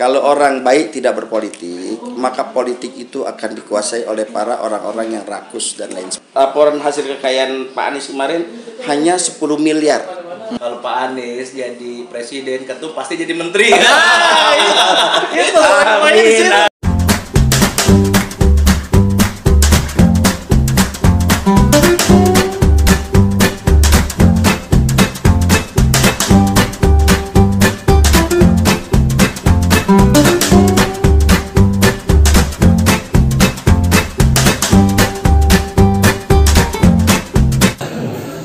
Kalau orang baik tidak berpolitik, maka politik itu akan dikuasai oleh para orang-orang yang rakus dan lain sebagainya. Laporan hasil kekayaan Pak Anies kemarin hanya 10 miliar. Kalau Pak Anies jadi presiden, ketum pasti jadi menteri. Itu amin.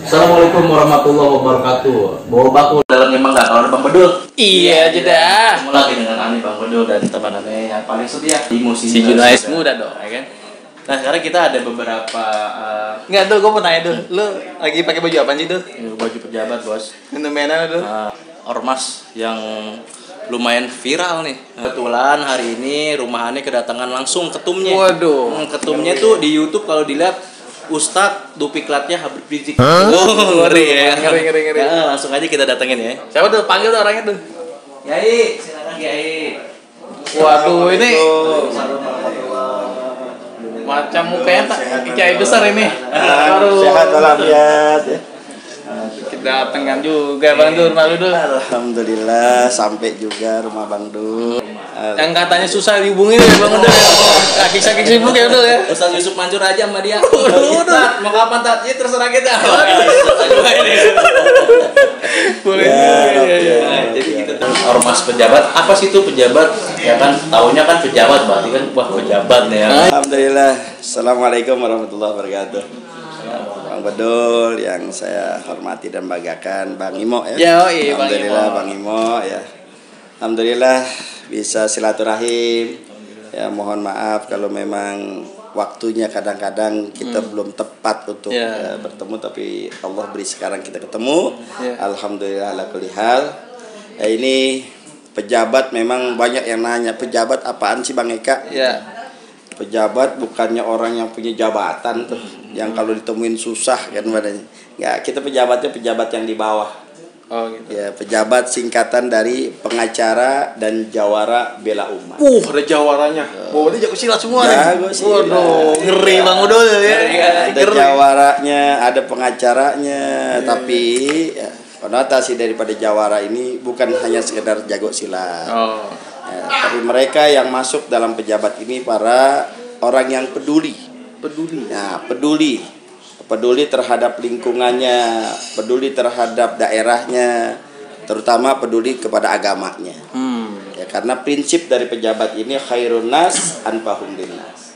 Assalamualaikum warahmatullahi wabarakatuh. Bawa baku dalam emang nggak kalau ada Bang Bedul. Iya aja dah. Ketemu lagi dengan Ani Bang Bedul dan teman-temannya yang paling setia di musim Si Junais muda dong, ya kan? Nah sekarang kita ada beberapa Enggak tuh, gue mau tanya tuh, lu lagi pakai baju apa sih tuh? baju pejabat bos. Fenomenal tuh. Ormas yang lumayan viral nih. Kebetulan hari ini Rumah Ani kedatangan langsung ketumnya. Waduh. Ketumnya tuh di YouTube kalau dilihat Ustadz Dupiklatnya Habib Rizik. Ngeri ya. Ngeri. Ya, langsung aja kita datengin ya. Siapa tuh? Panggil tuh orangnya tuh. Yai, silakan Yai. Waduh, ini macam mukanya tak kiai besar ini. Sehat walafiat ya. Kita datengkan juga Bang Dur, malu Dur. Alhamdulillah sampai juga rumah Bang Dur. Yang katanya susah dihubungin ya Bang Dur. Kaki-kaki sibuk ya Dur ya. Ustaz Yusuf Mansur aja sama dia. Waduh. Mau kapan Tat? Ya terserah kita. Boleh. Jadi gitu. Ormas pejabat, apa sih itu pejabat? Ya kan taunya kan pejabat, berarti kan wah pejabat nih ya. Alhamdulillah. Assalamualaikum warahmatullahi wabarakatuh. Bang Bedul yang saya hormati dan banggakan, Bang Imo ya. Alhamdulillah Bang Imo ya. Alhamdulillah bisa silaturahim. Ya mohon maaf kalau memang waktunya kadang-kadang kita belum tepat untuk bertemu, tapi Allah beri sekarang kita ketemu. Alhamdulillah ala kulli hal. Ya, ini pejabat memang banyak yang nanya, pejabat apaan sih Bang Eka? Pejabat bukannya orang yang punya jabatan tuh, yang kalau ditemuin susah kan badannya. Ya, kita pejabatnya pejabat yang di bawah. Oh gitu. Ya, pejabat singkatan dari pengacara dan jawara bela umat. Ada jawarannya. Oh, dia jago silat semua nih. Jago silat. Waduh, ngeri Bang Udul ya. Ada jawaranya, ada pengacaranya, tapi ya, konotasi daripada jawara ini bukan hanya sekedar jago silat. Ya, tapi mereka yang masuk dalam pejabat ini para orang yang peduli. Nah, peduli terhadap lingkungannya, peduli terhadap daerahnya, terutama peduli kepada agamanya. Ya, karena prinsip dari pejabat ini khairun nas anfahum linnas.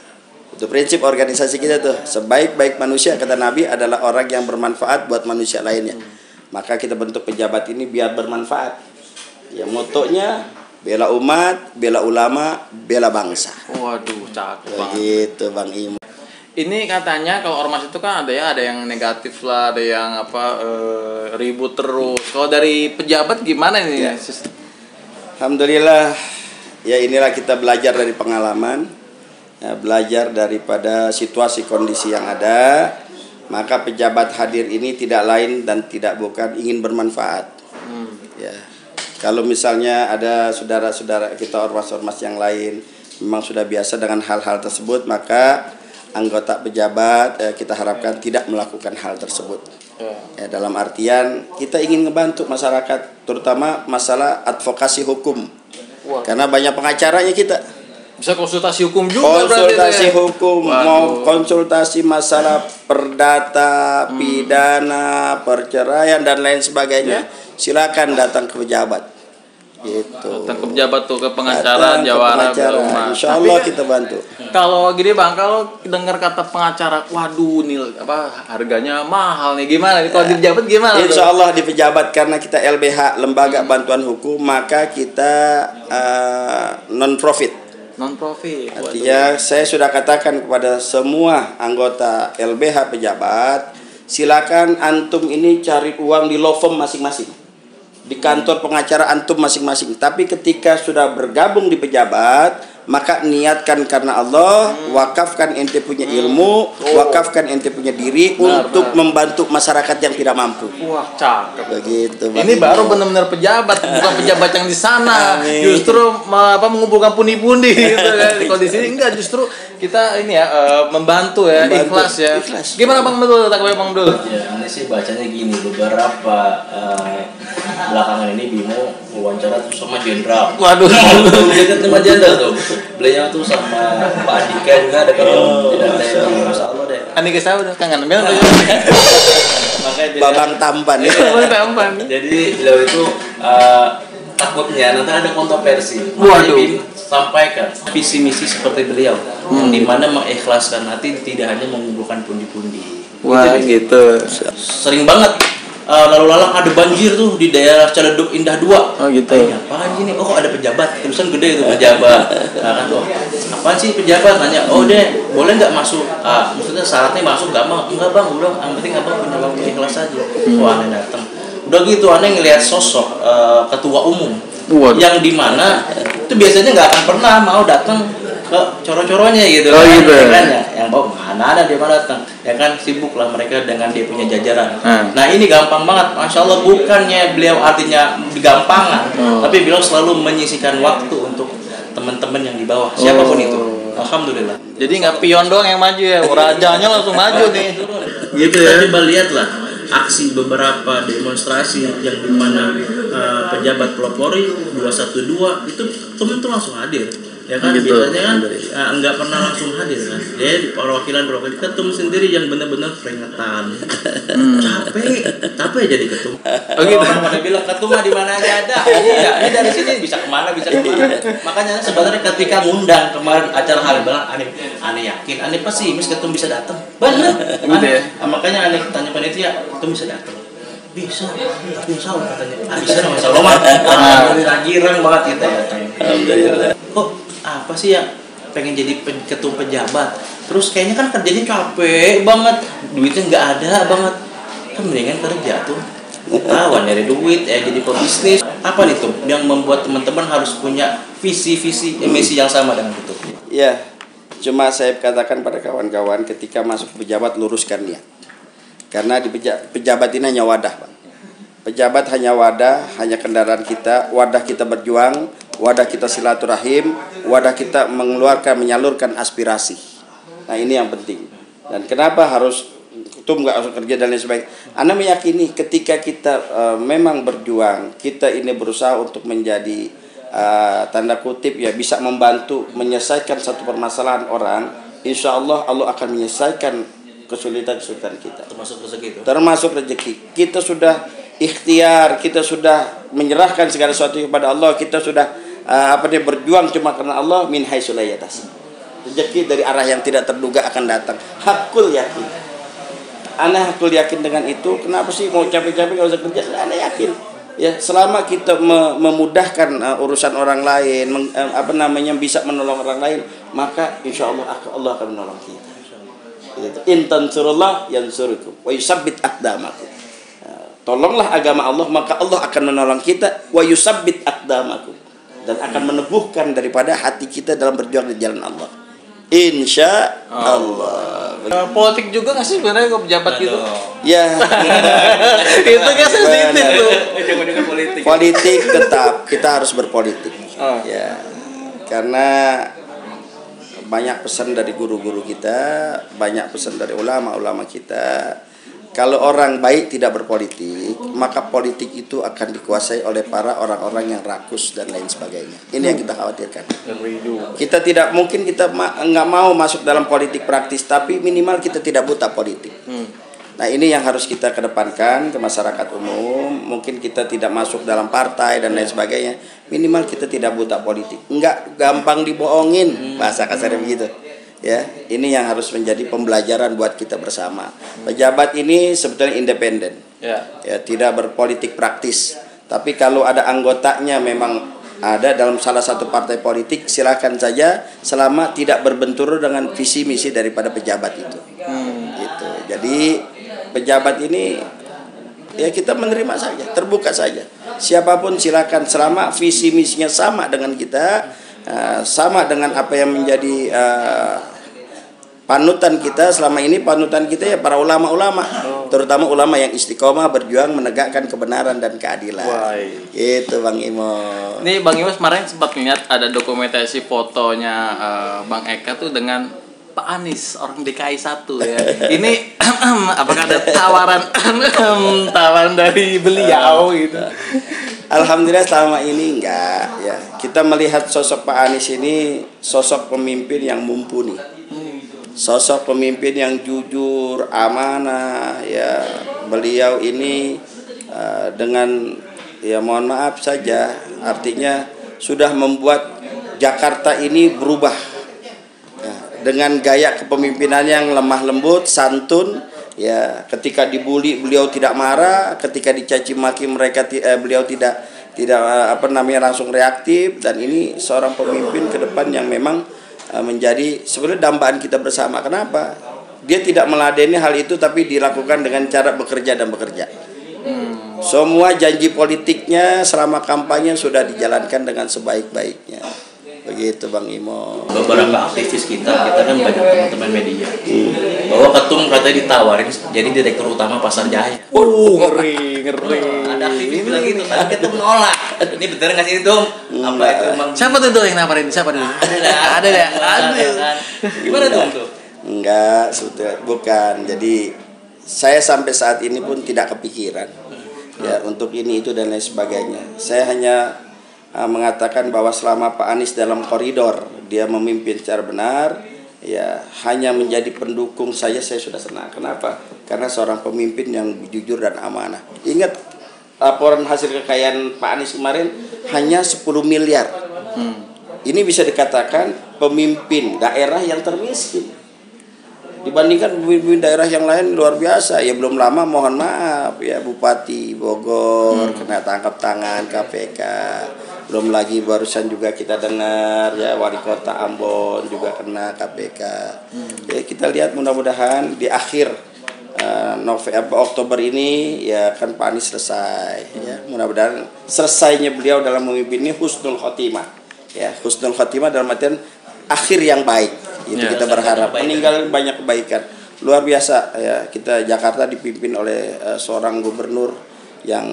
Itu prinsip organisasi kita tuh. Sebaik-baik manusia kata Nabi adalah orang yang bermanfaat buat manusia lainnya. Maka kita bentuk pejabat ini biar bermanfaat. Ya, motonya bela umat, bela ulama, bela bangsa. Waduh, cakep banget. Begitu Bang Im. Ini katanya kalau ormas itu kan ada yang negatif lah, ada yang ribut terus. Kalau dari pejabat gimana nih? Ya. Alhamdulillah, ya inilah kita belajar dari pengalaman, ya, belajar daripada situasi kondisi yang ada. Maka pejabat hadir ini tidak lain dan tidak bukan ingin bermanfaat. Ya. Kalau misalnya ada saudara-saudara kita ormas-ormas yang lain memang sudah biasa dengan hal-hal tersebut, maka anggota pejabat kita harapkan tidak melakukan hal tersebut. Ya, dalam artian kita ingin ngebantu masyarakat, terutama masalah advokasi hukum. Karena banyak pengacaranya kita. Bisa konsultasi hukum juga. Konsultasi hukum, mau konsultasi masalah perdata, pidana, perceraian dan lain sebagainya. Silakan datang ke pejabat. Gitu. Datang ke pejabat tuh, ke pengacara, jawara, insya Allah kita bantu. Kalau gini Bang, kalau dengar kata pengacara, waduh nih harganya mahal nih, gimana? Kalau di pejabat gimana? Insya Allah di pejabat, karena kita LBH Lembaga Bantuan Hukum, maka kita non profit. Artinya saya sudah katakan kepada semua anggota LBH pejabat, silakan antum ini cari uang di law firm masing-masing, di kantor pengacara antum masing-masing. Tapi ketika sudah bergabung di pejabat, maka niatkan karena Allah, wakafkan ente punya ilmu, wakafkan ente punya diri untuk membantu masyarakat yang tidak mampu. Wah, cakep. Begitu. Ini baru benar-benar pejabat, bukan pejabat yang di sana. Justru mengumpulkan pundi-pundi gitu kan. Kalau di sini enggak, justru kita ini ya membantu ya, ikhlas ya. Gimana Bang Dul? Bang Dul? Ya, ini sih bacanya gini, beberapa belakangan ini Bimo wawancara tuh sama jenderal. Waduh. Dekat sama jenderal tuh. Beliau tuh sama Pak Andika juga ada kalau tidak TNI, Masya Allah deh. Andika saya udah kangen bel. Makanya Babang Tampan ya. Tampan. Jadi beliau itu takutnya nanti ada kontroversi. Waduh. Makanya sampaikan visi misi seperti beliau, yang dimana mengikhlaskan hati tidak hanya mengumpulkan pundi-pundi. Wah gitu. Sering banget lalu lalang ada banjir tuh di daerah Ciledug Indah 2. Oh gitu. Apaan sih nih? Oh kok ada pejabat, tulisan gede itu pejabat. Nah kan tuh, apaan sih pejabat? Nanya, oh deh, boleh nggak masuk? Maksudnya syaratnya masuk nggak bang? Enggak bang, udah, yang penting abang punya waktu ikhlas aja. Oh aneh datang. Udah gitu aneh ngelihat sosok ketua umum. Yang dimana itu biasanya nggak akan pernah mau datang ke coro-coronya gitu. Oh gitu. Kan ya, yang bawa mana ada dia mana datang, ya kan sibuk lah mereka dengan dia punya jajaran. Nah ini gampang banget, masya Allah, bukannya beliau artinya digampangan, tapi beliau selalu menyisihkan waktu untuk teman-teman yang di bawah, siapapun itu. Alhamdulillah. Jadi nggak pion doang yang maju ya, rajanya langsung maju nih. Gitu ya. Coba lihatlah aksi beberapa demonstrasi yang dimana pejabat pelopori 212 itu temen tuh langsung hadir. Ya kan gitu. Biasanya kan enggak pernah langsung hadir kan. Dia di perwakilan ketum sendiri yang benar-benar keringetan. Capek jadi ketum. Oh gitu. Orang pada bilang ketum mah di mana aja ada. Iya, ini dari sini bisa kemana. Makanya sebenarnya ketika ngundang kemarin acara hari bilang aneh yakin, aneh pesimis ketum bisa datang. Benar. Makanya aneh tanya panitia, ketum bisa datang. Bisa, tapi insya Allah katanya. Bisa dong, insya Allah mah. Girang banget kita ya. Alhamdulillah. Kok apa sih yang pengen jadi ketum pejabat? Terus kayaknya kan kerjanya capek banget, duitnya nggak ada banget. Kan mendingan kerja tuh. Tawan nyari duit, jadi pebisnis. Apa nih tuh yang membuat teman-teman harus punya visi misi yang sama dengan itu? Ya, cuma saya katakan pada kawan-kawan ketika masuk pejabat luruskan niat. Karena di pejabat ini hanya wadah, Pak. Pejabat hanya wadah, hanya kendaraan kita, wadah kita berjuang, wadah kita silaturahim, wadah kita menyalurkan aspirasi. Nah ini yang penting. Dan kenapa harus ketum nggak harus kerja dan lain sebagainya? Anda meyakini ketika kita memang berjuang, kita ini berusaha untuk menjadi tanda kutip ya bisa membantu menyelesaikan satu permasalahan orang, insya Allah Allah akan menyelesaikan kesulitan kita. Termasuk rezeki. Kita sudah ikhtiar, kita sudah menyerahkan segala sesuatu kepada Allah, kita sudah berjuang cuma karena Allah, min haitsu la yahtasib. Rezeki dari arah yang tidak terduga akan datang. Hakul yakin. Ana hakul yakin dengan itu. Kenapa sih mau capek-capek enggak usah kerja? Ana yakin. Ya, selama kita memudahkan urusan orang lain, bisa menolong orang lain, maka insya Allah Allah akan menolong kita. In tansurullah yansurukum wa yusabbit aqdamakum. Tolonglah agama Allah, maka Allah akan menolong kita, wa yusabbit aqdamakum, dan akan meneguhkan daripada hati kita dalam berjuang di jalan Allah. Insya Allah. Politik juga nggak sih sebenarnya kok pejabat gitu? Ya. Itu kan sensitif tuh. Politik tetap kita harus berpolitik. Ya. Karena banyak pesan dari guru-guru kita, banyak pesan dari ulama-ulama kita. Kalau orang baik tidak berpolitik, maka politik itu akan dikuasai oleh para orang-orang yang rakus dan lain sebagainya. Ini yang kita khawatirkan. Kita tidak mungkin nggak mau masuk dalam politik praktis, tapi minimal kita tidak buta politik. Nah ini yang harus kita kedepankan ke masyarakat umum. Mungkin kita tidak masuk dalam partai dan lain sebagainya. Minimal kita tidak buta politik. Enggak gampang dibohongin, bahasa kasarnya begitu. Ya, ini yang harus menjadi pembelajaran buat kita bersama. Pejabat ini sebetulnya independen. Ya, tidak berpolitik praktis. Tapi kalau ada anggotanya memang ada dalam salah satu partai politik, silakan saja selama tidak berbentur dengan visi misi daripada pejabat itu. Gitu. Jadi pejabat ini ya kita menerima saja, terbuka saja. Siapapun silakan selama visi misinya sama dengan kita, sama dengan apa yang menjadi panutan kita selama ini. Panutan kita ya para ulama-ulama, terutama ulama yang istiqomah berjuang menegakkan kebenaran dan keadilan. Itu Bang Imo. Ini Bang Imo kemarin sempat lihat ada dokumentasi fotonya Bang Eka tuh dengan Pak Anies, orang DKI 1 ya. Ini apakah ada tawaran dari beliau gitu? Alhamdulillah selama ini enggak ya. Kita melihat sosok Pak Anies ini sosok pemimpin yang mumpuni. Sosok pemimpin yang jujur, amanah ya. Beliau ini dengan ya mohon maaf saja, artinya sudah membuat Jakarta ini berubah ya, dengan gaya kepemimpinan yang lemah lembut, santun ya. Ketika dibully beliau tidak marah, ketika dicaci maki beliau tidak langsung reaktif. Dan ini seorang pemimpin ke depan yang memang menjadi sebenarnya dambaan kita bersama. Kenapa? Dia tidak meladeni hal itu, tapi dilakukan dengan cara bekerja dan bekerja. Semua janji politiknya selama kampanye sudah dijalankan dengan sebaik-baiknya. Begitu Bang Imo. Beberapa aktivis kita kan banyak teman-teman media. Bahwa Ketum katanya ditawarin jadi direktur utama Pasar Jaya. Ngeri. Ada aktivis bilang gitu, tapi Ketum menolak. Ini bener nggak sih itu? Apa itu emang? Siapa tuh yang nawarin? Siapa dulu? Ada deh. Gimana tuh? Enggak, sebetulnya bukan. Jadi saya sampai saat ini pun tidak kepikiran ya untuk ini itu dan lain sebagainya. Saya hanya mengatakan bahwa selama Pak Anies dalam koridor dia memimpin secara benar ya, hanya menjadi pendukung saya sudah senang. Kenapa? Karena seorang pemimpin yang jujur dan amanah. Ingat laporan hasil kekayaan Pak Anies kemarin hanya 10 miliar. Ini bisa dikatakan pemimpin daerah yang termiskin dibandingkan pemimpin daerah yang lain luar biasa. Ya belum lama mohon maaf ya Bupati Bogor kena tangkap tangan KPK. Belum lagi barusan juga kita dengar ya Wali Kota Ambon juga kena KPK. Ya kita lihat mudah-mudahan di akhir Oktober ini ya kan Pak Anies selesai ya. Mudah-mudahan selesainya beliau dalam memimpin ini husnul khotimah. Ya, husnul khotimah dalam artian akhir yang baik. Itu ya, kita berharap meninggal banyak kebaikan. Luar biasa ya, kita Jakarta dipimpin oleh seorang gubernur yang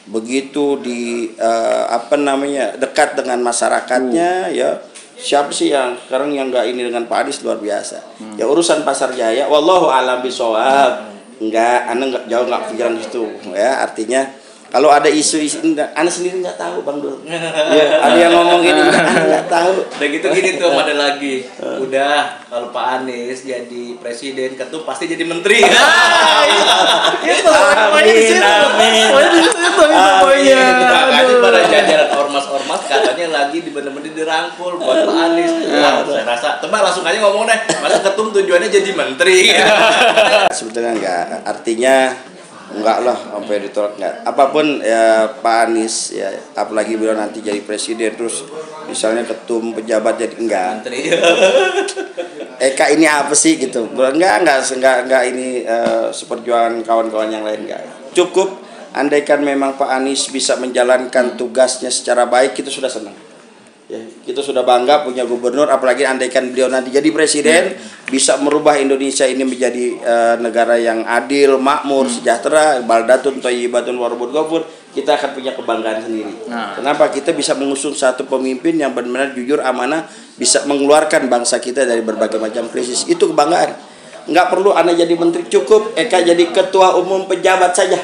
begitu dekat dengan masyarakatnya ya. Siapa sih yang sekarang yang enggak ini dengan Pak Anies? Luar biasa. Ya urusan Pasar Jaya wallahu a'lam bishawab. Anda jauh enggak pikiran itu ya. Artinya kalau ada isu-isu Anda sendiri nggak tahu Bang Dul. Ya, ada yang ngomong ini Anda nggak tahu. Udah gitu gini tuh ada lagi. Udah kalau Pak Anies jadi presiden, Ketum pasti jadi menteri. Itu amin. Makanya pada jajaran ormas-ormas katanya lagi bener-bener dirangkul buat Pak Anies. Saya rasa teman langsung aja ngomong deh. Masa Ketum tujuannya jadi menteri? Sebetulnya enggak. Artinya enggak lah sampai ditolak enggak. Apapun ya Pak Anies ya, apalagi beliau nanti jadi presiden terus misalnya ketum pejabat jadi enggak. Eka ini apa sih gitu. Enggak ini seperjuangan kawan-kawan yang lain enggak. Cukup andaikan memang Pak Anies bisa menjalankan tugasnya secara baik, kita sudah senang. Ya, kita sudah bangga punya gubernur, apalagi andaikan beliau nanti jadi presiden, bisa merubah Indonesia ini menjadi negara yang adil, makmur, sejahtera, baldatun thayyibatun warabun ghafur. Kita akan punya kebanggaan sendiri. Kenapa? Kita bisa mengusung satu pemimpin yang benar-benar jujur, amanah, bisa mengeluarkan bangsa kita dari berbagai macam krisis. Itu kebanggaan. Nggak perlu Anda jadi menteri, cukup Eka jadi ketua umum pejabat saja.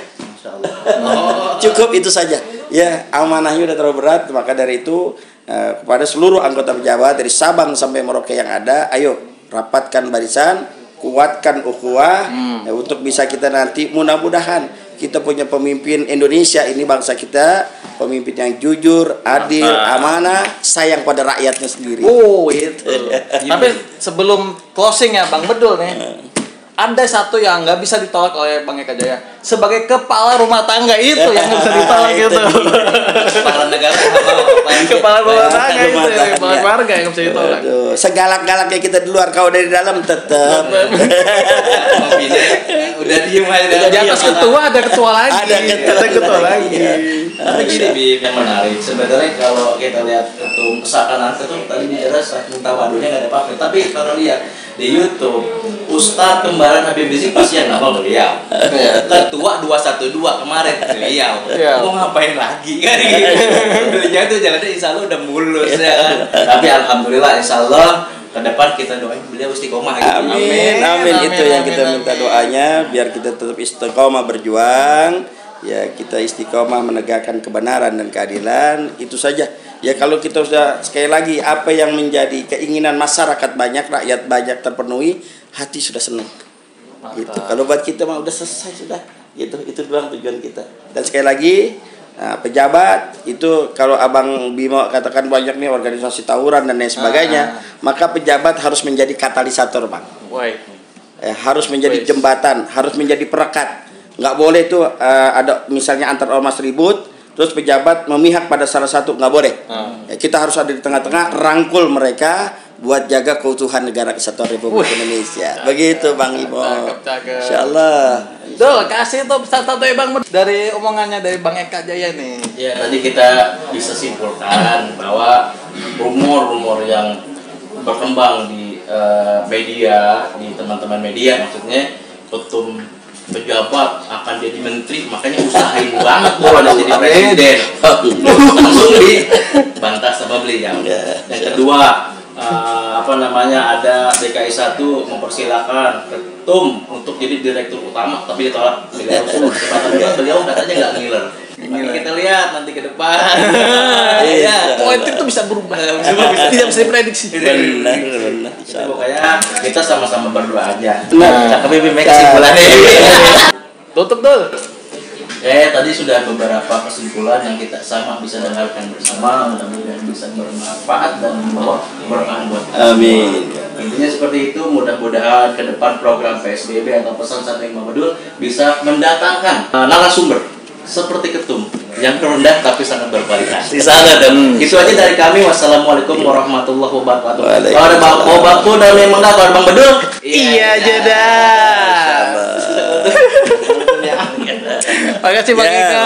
Cukup itu saja. Ya, amanahnya udah terlalu berat, maka dari itu kepada seluruh anggota pejabat dari Sabang sampai Merauke yang ada, ayo rapatkan barisan, kuatkan ukhuwah untuk bisa kita nanti mudah-mudahan kita punya pemimpin Indonesia ini, bangsa kita, pemimpin yang jujur, adil, amanah, sayang pada rakyatnya sendiri. Oh, itu. Tapi sebelum closing ya Bang Bedul nih. ada satu yang nggak bisa ditolak oleh Bang Eka Jaya sebagai kepala rumah tangga itu yang nggak bisa ditolak itu. Kepala negara Kepala rumah tangga itu, kepala keluarga yang nggak bisa ditolak. Segalak-galaknya kita di luar, kau dari dalam tetap. Udah diem aja. Di atas ketua ada ketua lagi. Ada ketua lagi. Tapi gini Bib, yang menarik sebenarnya kalau kita lihat ketum seakan-akan ketum tadi bicara minta waduhnya nggak ada apa-apa. Tapi kalau lihat di YouTube, Ustadz kembaran Habib Rizik pasti yang nama beliau. Ketua 212 kemarin beliau. Mau ngapain lagi kan gitu. Beliau tuh jalannya insya Allah udah mulus ya kan. Tapi alhamdulillah insya Allah ke depan kita doain beliau istiqomah gitu. Amin. Itu yang kita minta doanya, biar kita tetap istiqomah berjuang. Ya, kita istiqomah menegakkan kebenaran dan keadilan. Itu saja. Ya, kalau kita sudah sekali lagi apa yang menjadi keinginan masyarakat banyak, rakyat banyak terpenuhi, hati sudah senang. Gitu. Kalau buat kita mah udah selesai sudah. Gitu. Itu doang tujuan kita. Dan sekali lagi, nah, pejabat itu kalau Abang Bimo katakan banyak nih organisasi tawuran dan lain sebagainya, maka pejabat harus menjadi katalisator, Bang. Harus menjadi jembatan, harus menjadi perekat. Nggak boleh tuh ada misalnya antar ormas ribut, terus pejabat memihak pada salah satu, nggak boleh. Ya, kita harus ada di tengah-tengah, rangkul mereka buat jaga keutuhan negara kesatuan Republik Indonesia. Begitu Bang Ibo. Insyaallah. Dul, kasih tuh satu ya Bang dari omongannya dari Bang Eka Jaya nih. Ya, tadi kita bisa simpulkan bahwa rumor-rumor yang berkembang di media, di teman-teman media maksudnya ketum pejabat akan jadi menteri, makanya usahain banget tuh ada jadi presiden. Langsung dibantah sama beliau. Yang kedua, ada DKI 1 mempersilahkan ketum untuk jadi direktur utama, tapi ditolak beliau katanya nggak ngiler. Kita lihat nanti ke depan. Politik tuh bisa berubah, tidak bisa diprediksi. Benar. Pokoknya kita sama-sama berdoa aja. Cakep Bim, kesimpulannya. Tutup Dul. Tadi sudah beberapa kesimpulan yang kita sama bisa dengarkan bersama, mudah-mudahan bisa bermanfaat dan membawa keberkahan buat kita. Amin. Intinya seperti itu, mudah-mudahan ke depan program PSBB atau pesan santri Mabadul bisa mendatangkan narasumber seperti ketum yang rendah tapi sangat berkualitas. Di sana dan itu aja dari kami. Wassalamualaikum warahmatullahi wabarakatuh. Kalau ada Bapak dan memang kalau ada Bang Bedul, iya aja dah. Makasih Bang Eka.